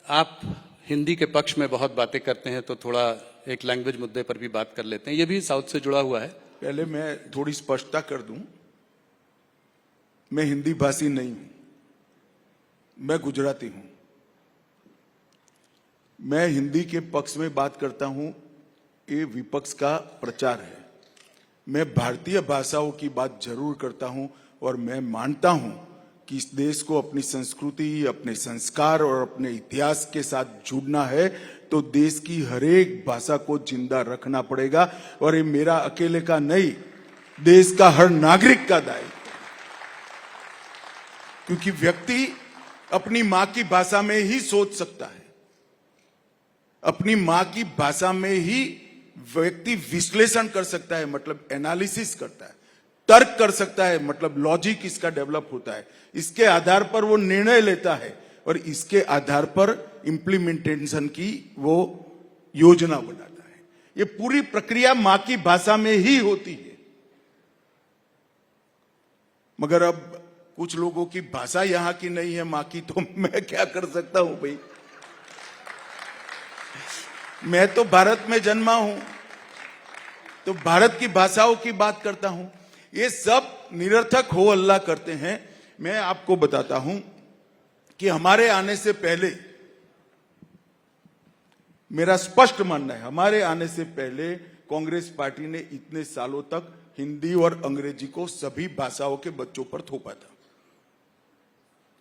आप हिंदी के पक्ष में बहुत बातें करते हैं, तो थोड़ा एक लैंग्वेज मुद्दे पर भी बात कर लेते हैं। ये भी साउथ से जुड़ा हुआ है। पहले मैं थोड़ी स्पष्टता कर दूं, मैं हिंदी भाषी नहीं हूं, मैं गुजराती हूं। मैं हिंदी के पक्ष में बात करता हूं, ये विपक्ष का प्रचार है। मैं भारतीय भाषाओं की बात जरूर करता हूं और मैं मानता हूं कि इस देश को अपनी संस्कृति, अपने संस्कार और अपने इतिहास के साथ जुड़ना है तो देश की हर एक भाषा को जिंदा रखना पड़ेगा। और ये मेरा अकेले का नहीं, देश का हर नागरिक का दायित्व है। क्योंकि व्यक्ति अपनी मां की भाषा में ही सोच सकता है, अपनी मां की भाषा में ही व्यक्ति विश्लेषण कर सकता है, मतलब एनालिसिस करता है, तर्क कर सकता है, मतलब लॉजिक इसका डेवलप होता है। इसके आधार पर वो निर्णय लेता है और इसके आधार पर इंप्लीमेंटेशन की वो योजना बनाता है। ये पूरी प्रक्रिया मां की भाषा में ही होती है। मगर अब कुछ लोगों की भाषा यहां की नहीं है मां की, तो मैं क्या कर सकता हूं भाई। मैं तो भारत में जन्मा हूं, तो भारत की भाषाओं की बात करता हूं। ये सब निरर्थक हो अल्लाह करते हैं। मैं आपको बताता हूं कि हमारे आने से पहले, मेरा स्पष्ट मानना है, हमारे आने से पहले कांग्रेस पार्टी ने इतने सालों तक हिंदी और अंग्रेजी को सभी भाषाओं के बच्चों पर थोपा था।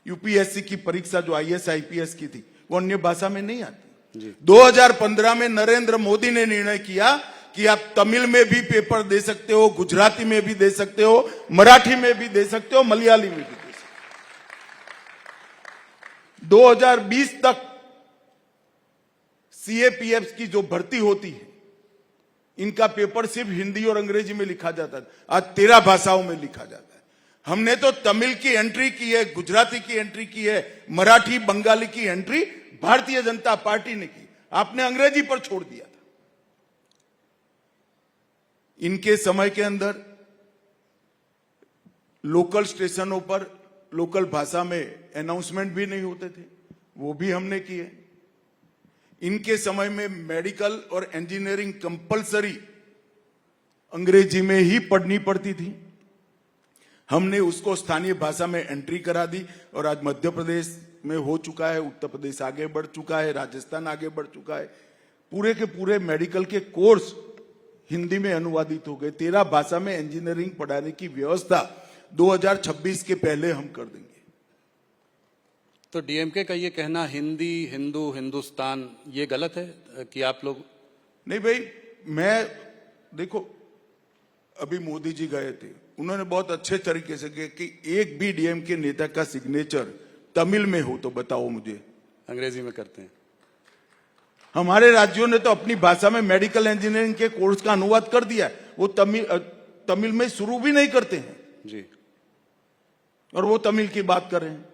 यूपीएससी की परीक्षा जो आईएएस आईपीएस की थी, वो अन्य भाषा में नहीं आती। 2015 में नरेंद्र मोदी ने निर्णय किया कि आप तमिल में भी पेपर दे सकते हो, गुजराती में भी दे सकते हो, मराठी में भी दे सकते हो, मलयाली में भी दे सकते हो। 2020 तक सीएपीएफ की जो भर्ती होती है, इनका पेपर सिर्फ हिंदी और अंग्रेजी में लिखा जाता था, आज 13 भाषाओं में लिखा जाता है। हमने तो तमिल की एंट्री की है, गुजराती की एंट्री की है, मराठी बंगाली की एंट्री भारतीय जनता पार्टी ने की। आपने अंग्रेजी पर छोड़ दिया था। इनके समय के अंदर लोकल स्टेशनों पर लोकल भाषा में अनाउंसमेंट भी नहीं होते थे, वो भी हमने किए। इनके समय में मेडिकल और इंजीनियरिंग कंपलसरी अंग्रेजी में ही पढ़नी पड़ती थी, हमने उसको स्थानीय भाषा में एंट्री करा दी। और आज मध्य प्रदेश में हो चुका है, उत्तर प्रदेश आगे बढ़ चुका है, राजस्थान आगे बढ़ चुका है। पूरे के पूरे मेडिकल के कोर्स हिंदी में अनुवादित हो गए। 13 भाषा में इंजीनियरिंग पढ़ाने की व्यवस्था 2026 के पहले हम कर देंगे। तो डीएमके का ये कहना हिंदी, हिंदू, हिंदुस्तान, ये गलत है कि आप लोग? नहीं भाई, मैं देखो, अभी मोदी जी गए थे, उन्होंने बहुत अच्छे तरीके से कहा कि एक भी डीएमके नेता का सिग्नेचर तमिल में हो तो बताओ मुझे। अंग्रेजी में करते हैं। हमारे राज्यों ने तो अपनी भाषा में मेडिकल इंजीनियरिंग के कोर्स का अनुवाद कर दिया, वो तमिल में शुरू भी नहीं करते हैं जी, और वो तमिल की बात कर रहे हैं।